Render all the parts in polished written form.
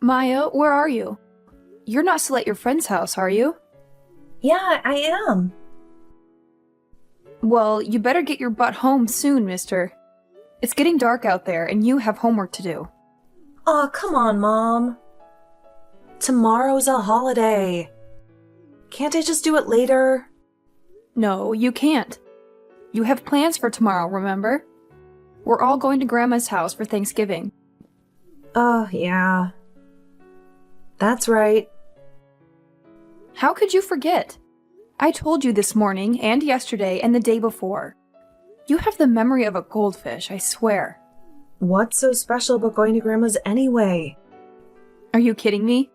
Maya, where are you? You're not still at your friend's house, are you? Yeah, I am. Well, you better get your butt home soon, mister. It's getting dark out there, and you have homework to do. Aw, come on, Mom. Tomorrow's a holiday. Can't I just do it later? No, you can't. You have plans for tomorrow, remember? We're all going to Grandma's house for Thanksgiving. Oh, yeah. That's right. How could you forget? I told you this morning, and yesterday, and the day before. You have the memory of a goldfish, I swear. What's so special about going to Grandma's anyway? Are you kidding me?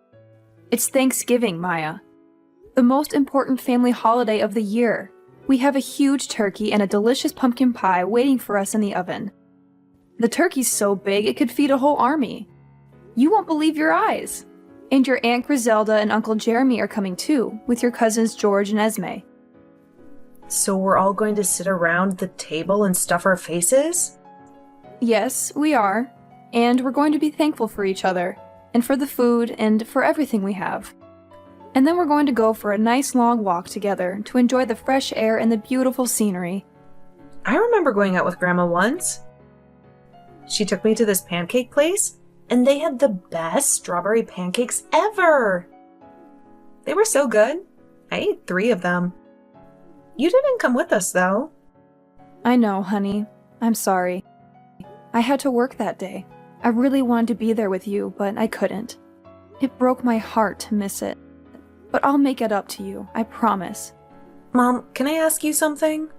It's Thanksgiving, Maya. The most important family holiday of the year. We have a huge turkey and a delicious pumpkin pie waiting for us in the oven. The turkey's so big it could feed a whole army. You won't believe your eyes. And your Aunt Griselda and Uncle Jeremy are coming too, with your cousins George and Esme. So we're all going to sit around the table and stuff our faces? Yes, we are. And we're going to be thankful for each other, and for the food, and for everything we have. And then we're going to go for a nice long walk together to enjoy the fresh air and the beautiful scenery. I remember going out with Grandma once. She took me to this pancake place, and they had the best strawberry pancakes ever. They were so good. I ate 3 of them. You didn't come with us, though. I know, honey. I'm sorry. I had to work that day. I really wanted to be there with you, but I couldn't. It broke my heart to miss it. But I'll make it up to you, I promise. Mom, can I ask you something?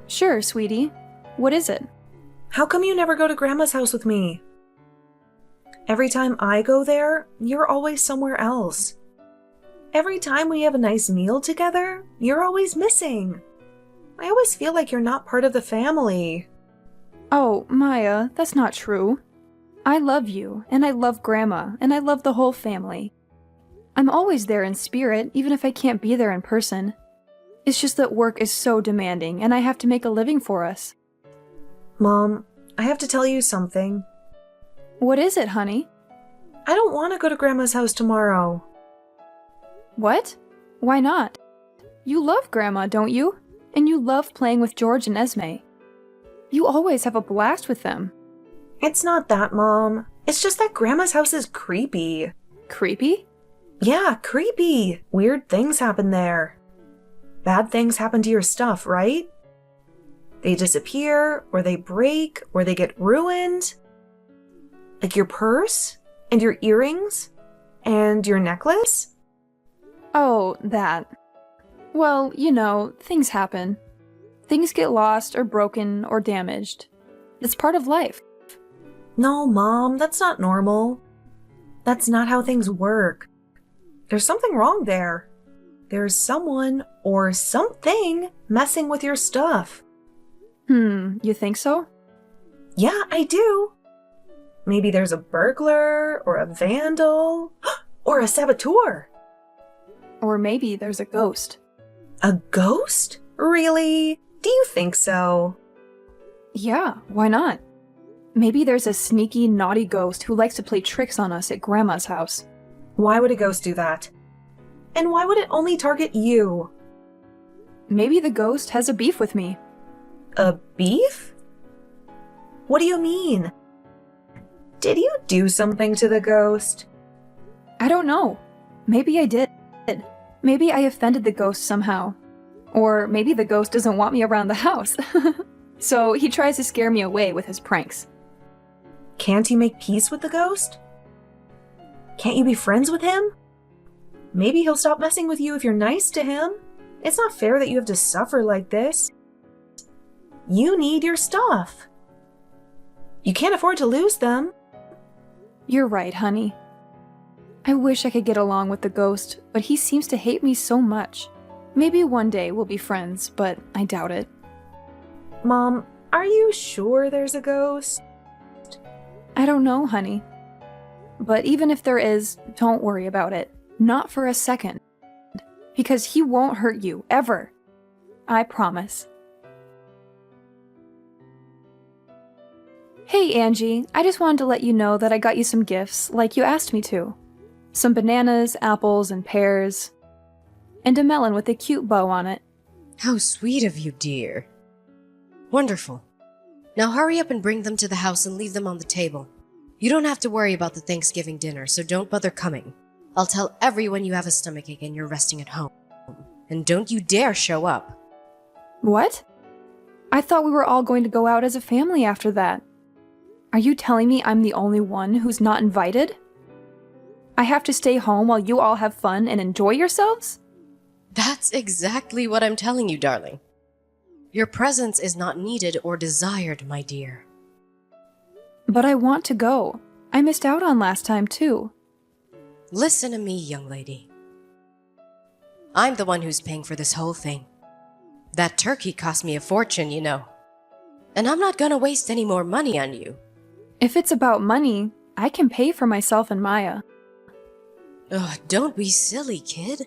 Sure, sweetie. What is it? How come you never go to Grandma's house with me? Every time I go there, you're always somewhere else. Every time we have a nice meal together, you're always missing. I always feel like you're not part of the family. Oh, Maya, that's not true. I love you, and I love Grandma, and I love the whole family. I'm always there in spirit, even if I can't be there in person. It's just that work is so demanding, and I have to make a living for us. Mom, I have to tell you something. What is it, honey? I don't want to go to Grandma's house tomorrow. What? Why not? You love Grandma, don't you? And you love playing with George and Esme. You always have a blast with them. It's not that, Mom. It's just that Grandma's house is creepy. Creepy? Yeah, creepy. Weird things happen there. Bad things happen to your stuff, right? They disappear, or they break, or they get ruined. Like your purse, and your earrings, and your necklace. Oh, that. Well, you know, things happen. Things get lost or broken or damaged. It's part of life. No, Mom, that's not normal. That's not how things work. There's something wrong there. There's someone or something messing with your stuff. You think so? Yeah, I do. Maybe there's a burglar, or a vandal, or a saboteur. Or maybe there's a ghost. A ghost? Really? Do you think so? Yeah, why not? Maybe there's a sneaky, naughty ghost who likes to play tricks on us at Grandma's house. Why would a ghost do that? And why would it only target you? Maybe the ghost has a beef with me. A beef? What do you mean? Did you do something to the ghost? I don't know. Maybe I did. Maybe I offended the ghost somehow. Or maybe the ghost doesn't want me around the house. So he tries to scare me away with his pranks. Can't you make peace with the ghost? Can't you be friends with him? Maybe he'll stop messing with you if you're nice to him. It's not fair that you have to suffer like this. You need your stuff. You can't afford to lose them. You're right, honey. I wish I could get along with the ghost, but he seems to hate me so much. Maybe one day we'll be friends, but I doubt it. Mom, are you sure there's a ghost? I don't know, honey. But even if there is, don't worry about it. Not for a second. Because he won't hurt you, ever. I promise. Hey, Angie, I just wanted to let you know that I got you some gifts, like you asked me to. Some bananas, apples, and pears. And a melon with a cute bow on it. How sweet of you, dear. Wonderful. Now hurry up and bring them to the house and leave them on the table. You don't have to worry about the Thanksgiving dinner, so don't bother coming. I'll tell everyone you have a stomachache and you're resting at home. And don't you dare show up. What? I thought we were all going to go out as a family after that. Are you telling me I'm the only one who's not invited? I have to stay home while you all have fun and enjoy yourselves? That's exactly what I'm telling you, darling. Your presence is not needed or desired, my dear. But I want to go. I missed out on last time, too. Listen to me, young lady. I'm the one who's paying for this whole thing. That turkey cost me a fortune, you know. And I'm not gonna waste any more money on you. If it's about money, I can pay for myself and Maya. Ugh, don't be silly, kid.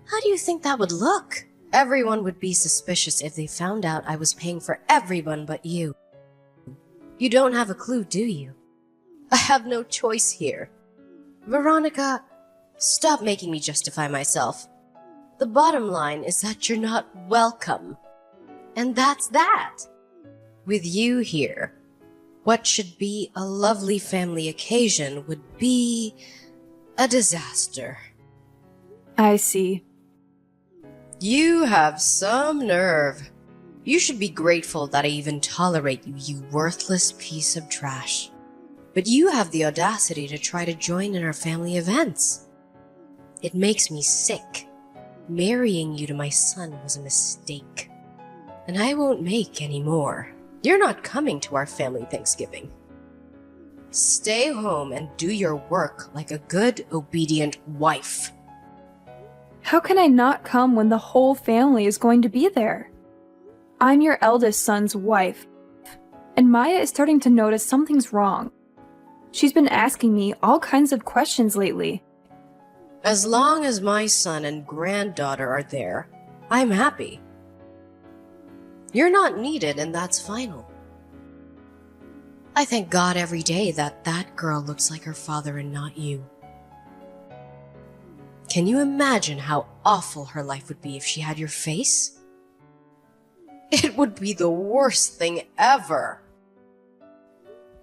How do you think that would look? Everyone would be suspicious if they found out I was paying for everyone but you. You don't have a clue, do you? I have no choice here. Veronica, stop making me justify myself. The bottom line is that you're not welcome. And that's that. With you here, what should be a lovely family occasion would be a disaster. I see. You have some nerve. You should be grateful that I even tolerate you, you worthless piece of trash. But you have the audacity to try to join in our family events. It makes me sick. Marrying you to my son was a mistake. And I won't make any more. You're not coming to our family Thanksgiving. Stay home and do your work like a good, obedient wife. How can I not come when the whole family is going to be there? I'm your eldest son's wife, and Maya is starting to notice something's wrong. She's been asking me all kinds of questions lately. As long as my son and granddaughter are there, I'm happy. You're not needed, and that's final. I thank God every day that that girl looks like her father and not you. Can you imagine how awful her life would be if she had your face? It would be the worst thing ever.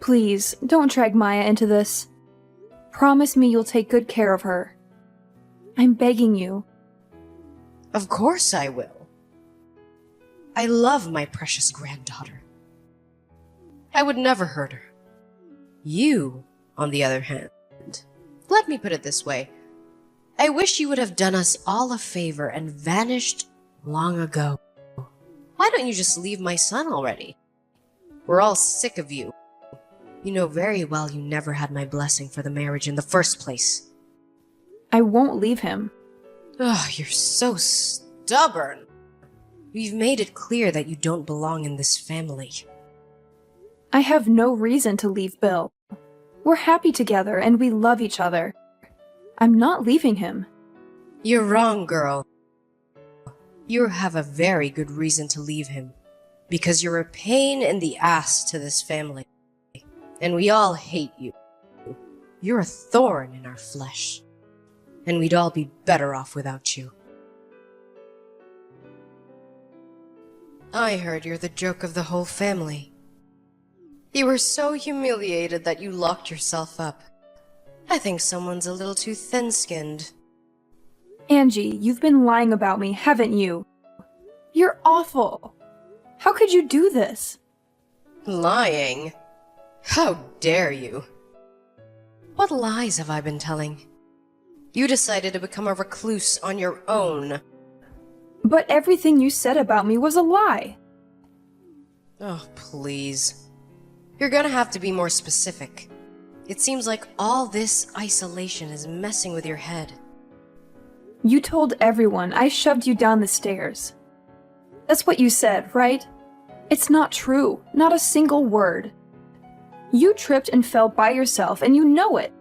Please, don't drag Maya into this. Promise me you'll take good care of her. I'm begging you. Of course I will. I love my precious granddaughter. I would never hurt her. You, on the other hand, let me put it this way. I wish you would have done us all a favor and vanished long ago. Why don't you just leave my son already? We're all sick of you. You know very well you never had my blessing for the marriage in the first place. I won't leave him. Ugh, you're so stubborn. We've made it clear that you don't belong in this family. I have no reason to leave Bill. We're happy together and we love each other. I'm not leaving him. You're wrong, girl. You have a very good reason to leave him. Because you're a pain in the ass to this family. And we all hate you. You're a thorn in our flesh. And we'd all be better off without you. I heard you're the joke of the whole family. You were so humiliated that you locked yourself up. I think someone's a little too thin-skinned. Angie, you've been lying about me, haven't you? You're awful. How could you do this? Lying? How dare you? What lies have I been telling? You decided to become a recluse on your own. But everything you said about me was a lie. Oh, please. You're gonna have to be more specific. It seems like all this isolation is messing with your head. You told everyone I shoved you down the stairs. That's what you said, right? It's not true. Not a single word. You tripped and fell by yourself, and you know it.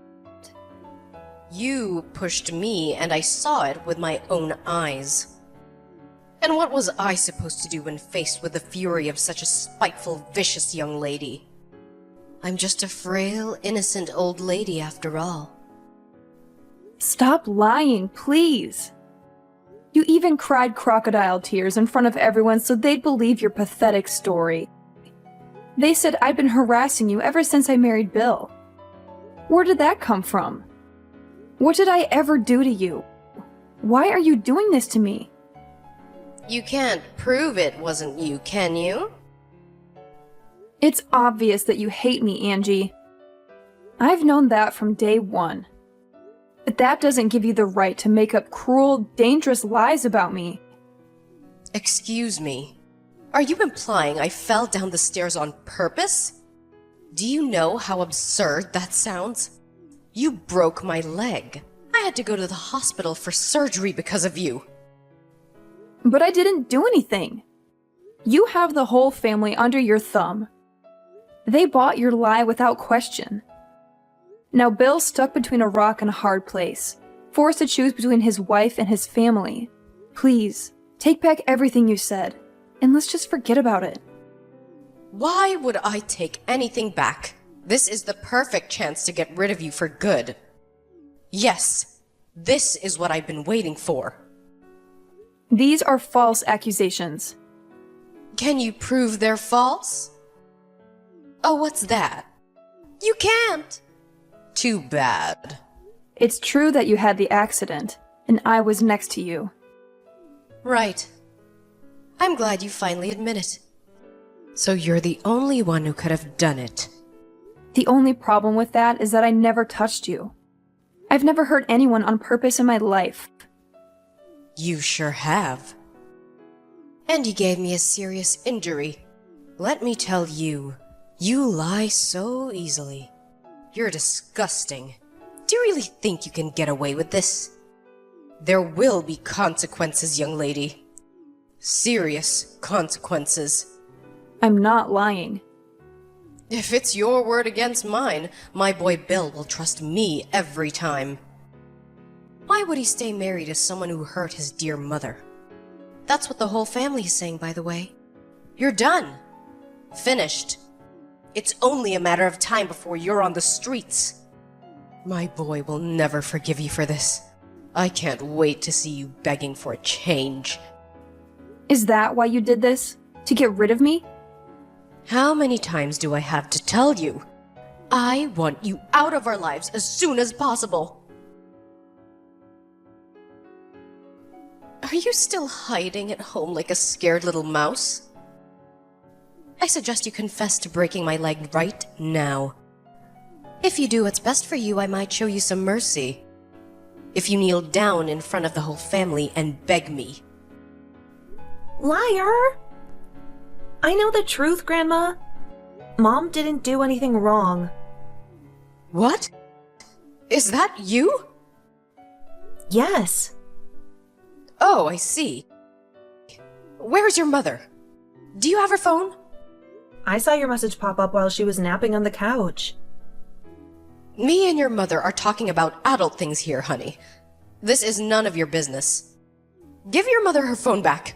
You pushed me, and I saw it with my own eyes. And what was I supposed to do when faced with the fury of such a spiteful, vicious young lady? I'm just a frail, innocent old lady after all. Stop lying, please. You even cried crocodile tears in front of everyone so they'd believe your pathetic story. They said I'd been harassing you ever since I married Bill. Where did that come from? What did I ever do to you? Why are you doing this to me? You can't prove it wasn't you, can you? It's obvious that you hate me, Angie. I've known that from day one. But that doesn't give you the right to make up cruel, dangerous lies about me. Excuse me. Are you implying I fell down the stairs on purpose? Do you know how absurd that sounds? You broke my leg. I had to go to the hospital for surgery because of you. But I didn't do anything. You have the whole family under your thumb. They bought your lie without question. Now Bill's stuck between a rock and a hard place, forced to choose between his wife and his family. Please, take back everything you said, and let's just forget about it. Why would I take anything back? This is the perfect chance to get rid of you for good. Yes, this is what I've been waiting for. These are false accusations. Can you prove they're false? Oh, what's that? You can't! Too bad. It's true that you had the accident, and I was next to you. Right. I'm glad you finally admit it. So you're the only one who could have done it. The only problem with that is that I never touched you. I've never hurt anyone on purpose in my life. You sure have. And you gave me a serious injury. Let me tell you, you lie so easily. You're disgusting. Do you really think you can get away with this? There will be consequences, young lady. Serious consequences. I'm not lying. If it's your word against mine, my boy Bill will trust me every time. Why would he stay married to someone who hurt his dear mother? That's what the whole family is saying, by the way. You're done. Finished. It's only a matter of time before you're on the streets. My boy will never forgive you for this. I can't wait to see you begging for a change. Is that why you did this? To get rid of me? How many times do I have to tell you? I want you out of our lives as soon as possible. Are you still hiding at home like a scared little mouse? I suggest you confess to breaking my leg right now. If you do what's best for you, I might show you some mercy. If you kneel down in front of the whole family and beg me. Liar! I know the truth, Grandma. Mom didn't do anything wrong. What? Is that you? Yes. Oh, I see. Where's your mother? Do you have her phone? I saw your message pop up while she was napping on the couch. Me and your mother are talking about adult things here, honey. This is none of your business. Give your mother her phone back.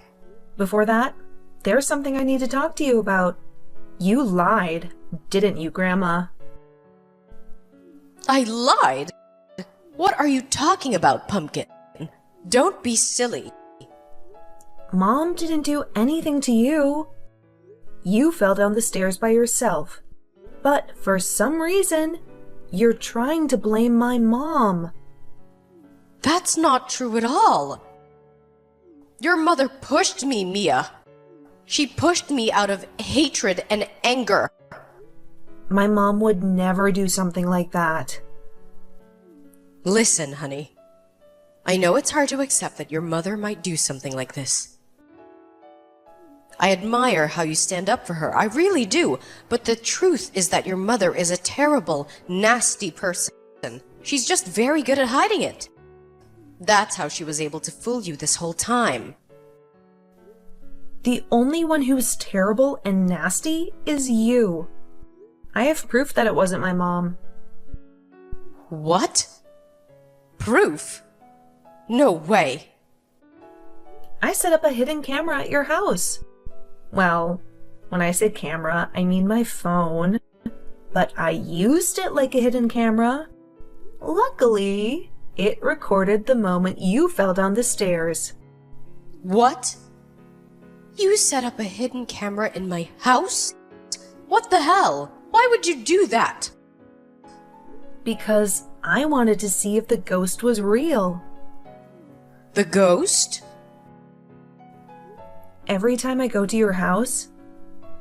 Before that, there's something I need to talk to you about. You lied, didn't you, Grandma? I lied? What are you talking about, Pumpkin? Don't be silly. Mom didn't do anything to you. You fell down the stairs by yourself. But for some reason, you're trying to blame my mom. That's not true at all. Your mother pushed me, Mia. She pushed me out of hatred and anger. My mom would never do something like that. Listen, honey. I know it's hard to accept that your mother might do something like this. I admire how you stand up for her, I really do, but the truth is that your mother is a terrible, nasty person. She's just very good at hiding it. That's how she was able to fool you this whole time. The only one who's terrible and nasty is you. I have proof that it wasn't my mom. What? Proof? No way. I set up a hidden camera at your house. Well, when I say camera, I mean my phone. but I used it like a hidden camera. Luckily, it recorded the moment you fell down the stairs. What? You set up a hidden camera in my house? What the hell? Why would you do that? Because I wanted to see if the ghost was real. The ghost? Every time I go to your house,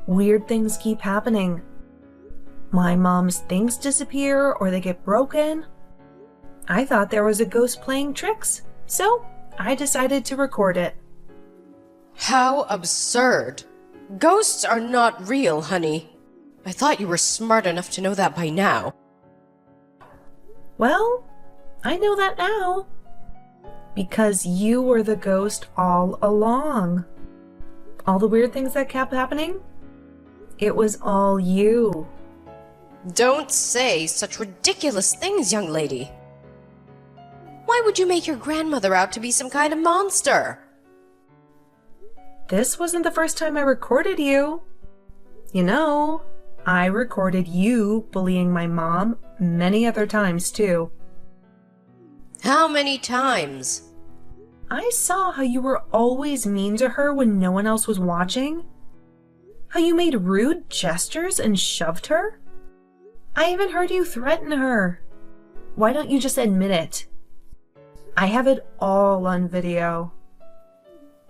weird things keep happening. My mom's things disappear or they get broken. I thought there was a ghost playing tricks, so I decided to record it. How absurd. Ghosts are not real, honey. I thought you were smart enough to know that by now. Well, I know that now. Because you were the ghost all along. All the weird things that kept happening, it was all you. Don't say such ridiculous things, young lady. Why would you make your grandmother out to be some kind of monster? This wasn't the first time I recorded you. You know, I recorded you bullying my mom many other times too. How many times? I saw how you were always mean to her when no one else was watching. How you made rude gestures and shoved her. I even heard you threaten her. Why don't you just admit it? I have it all on video.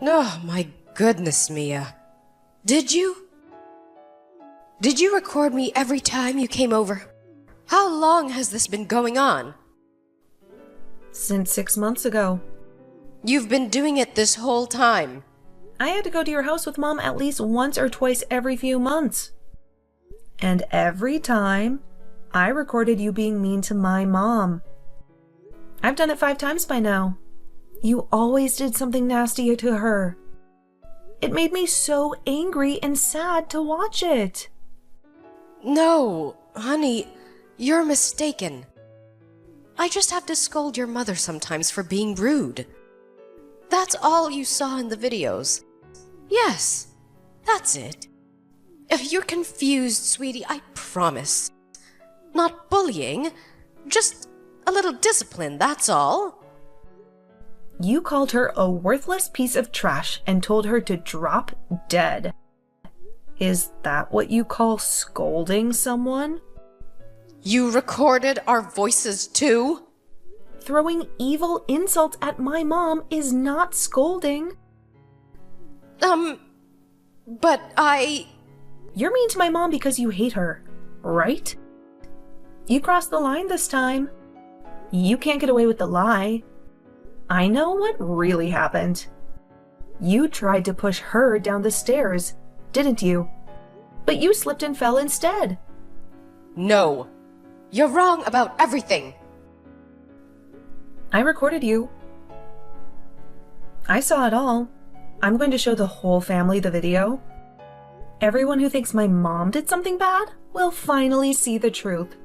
Oh, my goodness, Mia. Did you? Did you record me every time you came over? How long has this been going on? Since 6 months ago. You've been doing it this whole time. I had to go to your house with Mom at least once or twice every few months. And every time, I recorded you being mean to my mom. I've done it 5 times by now. You always did something nasty to her. It made me so angry and sad to watch it. No, honey, you're mistaken. I just have to scold your mother sometimes for being rude. That's all you saw in the videos. Yes, that's it. If you're confused, sweetie, I promise. Not bullying, just a little discipline, that's all. You called her a worthless piece of trash and told her to drop dead. Is that what you call scolding someone? You recorded our voices too? Throwing evil insults at my mom is not scolding. But You're mean to my mom because you hate her, right? You crossed the line this time. You can't get away with the lie. I know what really happened. You tried to push her down the stairs, didn't you? But you slipped and fell instead. No. You're wrong about everything. I recorded you. I saw it all. I'm going to show the whole family the video. Everyone who thinks my mom did something bad will finally see the truth.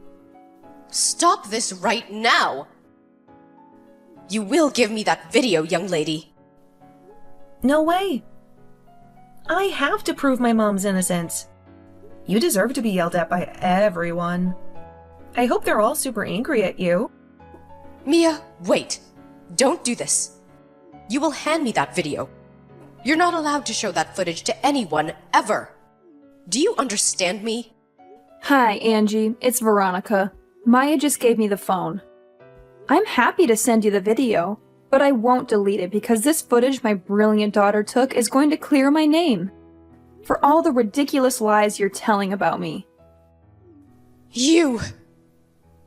Stop this right now! You will give me that video, young lady. No way. I have to prove my mom's innocence. You deserve to be yelled at by everyone. I hope they're all super angry at you. Mia, wait. Don't do this. You will hand me that video. You're not allowed to show that footage to anyone, ever. Do you understand me? Hi, Angie. It's Veronica. Maya just gave me the phone. I'm happy to send you the video, but I won't delete it because this footage my brilliant daughter took is going to clear my name for all the ridiculous lies you're telling about me. You!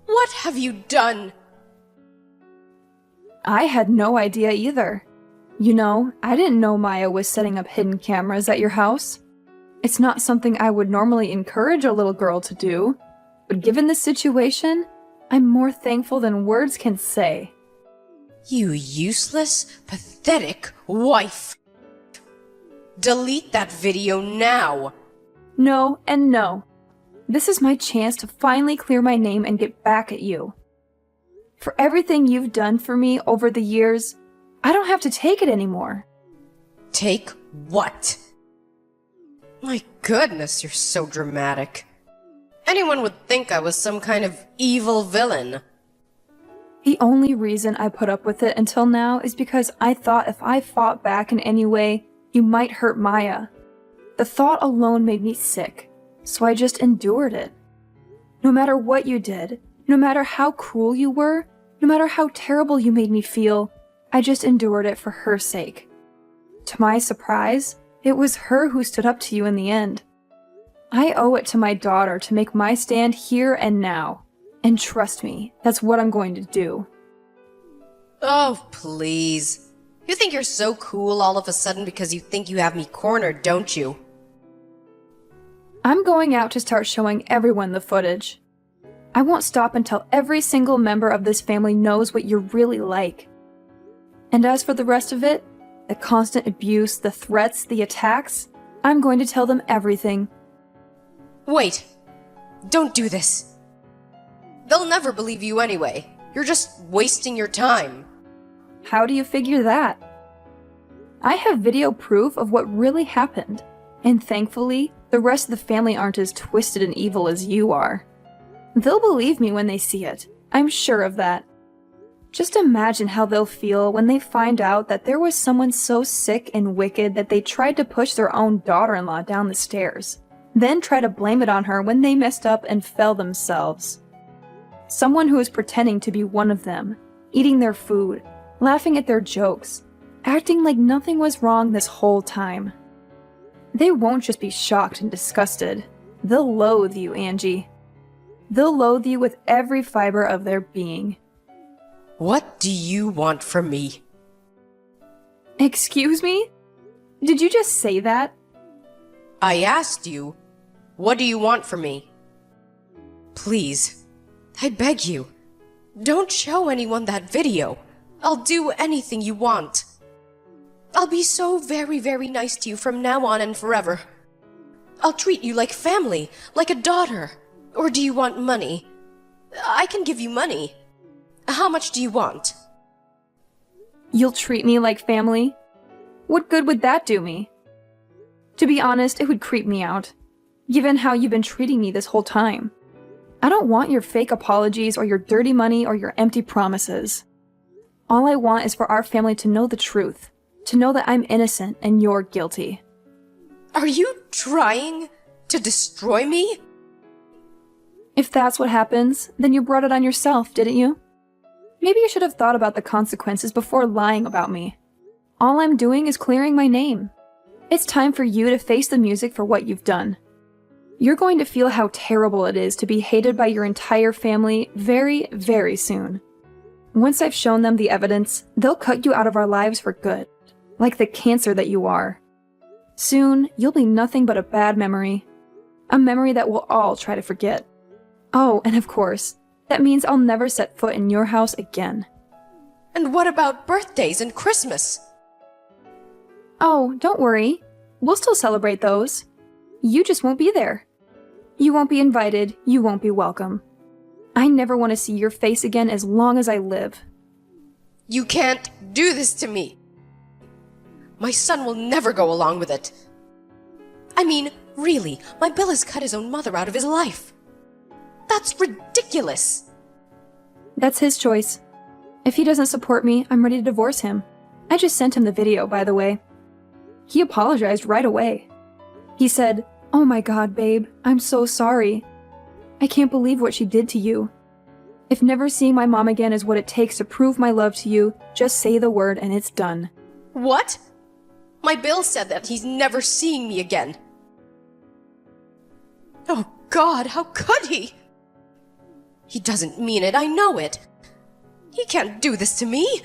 What have you done? I had no idea either. You know, I didn't know Maya was setting up hidden cameras at your house. It's not something I would normally encourage a little girl to do, but given the situation, I'm more thankful than words can say. You useless, pathetic wife! Delete that video now! No and no. This is my chance to finally clear my name and get back at you. For everything you've done for me over the years, I don't have to take it anymore. Take what? My goodness, you're so dramatic. Anyone would think I was some kind of evil villain. The only reason I put up with it until now is because I thought if I fought back in any way, you might hurt Maya. The thought alone made me sick, so I just endured it. No matter what you did, no matter how cruel you were, no matter how terrible you made me feel, I just endured it for her sake. To my surprise, it was her who stood up to you in the end. I owe it to my daughter to make my stand here and now. And trust me, that's what I'm going to do. Oh, please. You think you're so cool all of a sudden because you think you have me cornered, don't you? I'm going out to start showing everyone the footage. I won't stop until every single member of this family knows what you're really like. And as for the rest of it, the constant abuse, the threats, the attacks, I'm going to tell them everything. Wait. Don't do this. They'll never believe you anyway. You're just wasting your time. How do you figure that? I have video proof of what really happened, and thankfully, the rest of the family aren't as twisted and evil as you are. They'll believe me when they see it. I'm sure of that. Just imagine how they'll feel when they find out that there was someone so sick and wicked that they tried to push their own daughter-in-law down the stairs, then try to blame it on her when they messed up and fell themselves. Someone who is pretending to be one of them, eating their food, laughing at their jokes, acting like nothing was wrong this whole time. They won't just be shocked and disgusted. They'll loathe you, Angie. They'll loathe you with every fiber of their being. What do you want from me? Excuse me? Did you just say that? I asked you, what do you want from me? Please, I beg you, don't show anyone that video. I'll do anything you want. I'll be so very, very nice to you from now on and forever. I'll treat you like family, like a daughter. Or do you want money? I can give you money. How much do you want? You'll treat me like family? What good would that do me? To be honest, it would creep me out, given how you've been treating me this whole time. I don't want your fake apologies or your dirty money or your empty promises. All I want is for our family to know the truth, to know that I'm innocent and you're guilty. Are you trying to destroy me? If that's what happens, then you brought it on yourself, didn't you? Maybe you should have thought about the consequences before lying about me. All I'm doing is clearing my name. It's time for you to face the music for what you've done. You're going to feel how terrible it is to be hated by your entire family very, very soon. Once I've shown them the evidence, they'll cut you out of our lives for good, like the cancer that you are. Soon, you'll be nothing but a bad memory. A memory that we'll all try to forget. Oh, and of course, that means I'll never set foot in your house again. And what about birthdays and Christmas? Oh, don't worry. We'll still celebrate those. You just won't be there. You won't be invited, you won't be welcome. I never want to see your face again as long as I live. You can't do this to me. My son will never go along with it. I mean, really, my Bill has cut his own mother out of his life. That's ridiculous. That's his choice. If he doesn't support me, I'm ready to divorce him. I just sent him the video, by the way. He apologized right away. He said, "Oh my God, babe, I'm so sorry. I can't believe what she did to you. If never seeing my mom again is what it takes to prove my love to you, just say the word and it's done." What? My Bill said that he's never seeing me again. Oh God, how could he? He doesn't mean it, I know it. He can't do this to me.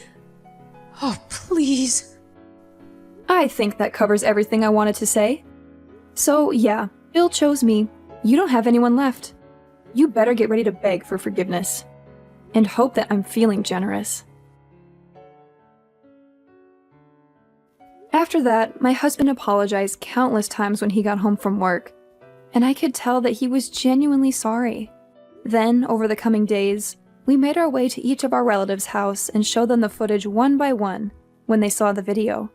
Oh, please. I think that covers everything I wanted to say. So, yeah, Bill chose me. You don't have anyone left. You better get ready to beg for forgiveness. And hope that I'm feeling generous. After that, my husband apologized countless times when he got home from work, and I could tell that he was genuinely sorry. Then, over the coming days, we made our way to each of our relatives' house and showed them the footage one by one when they saw the video.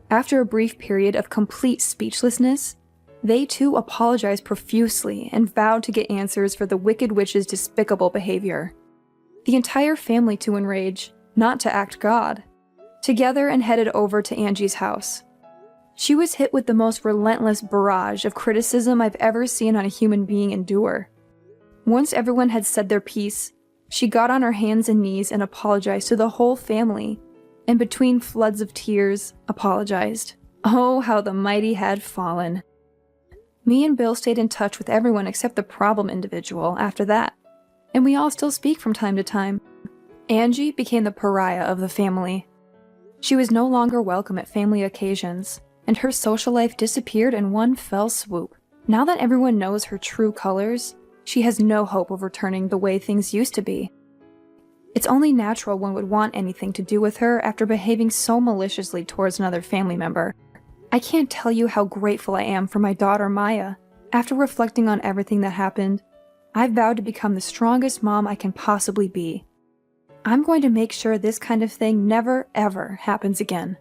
After a brief period of complete speechlessness, They too apologized profusely and vowed to get answers for the Wicked Witch's despicable behavior. The entire family to enrage, not to act God, together and headed over to Angie's house. She was hit with the most relentless barrage of criticism I've ever seen on a human being endure. Once everyone had said their piece, she got on her hands and knees and apologized to the whole family, and between floods of tears, apologized. Oh, how the mighty had fallen. Me and Bill stayed in touch with everyone except the problem individual after that, and we all still speak from time to time. Angie became the pariah of the family. She was no longer welcome at family occasions, and her social life disappeared in one fell swoop. Now that everyone knows her true colors, she has no hope of returning the way things used to be. It's only natural one would want anything to do with her after behaving so maliciously towards another family member. I can't tell you how grateful I am for my daughter Maya. After reflecting on everything that happened, I've vowed to become the strongest mom I can possibly be. I'm going to make sure this kind of thing never, ever happens again.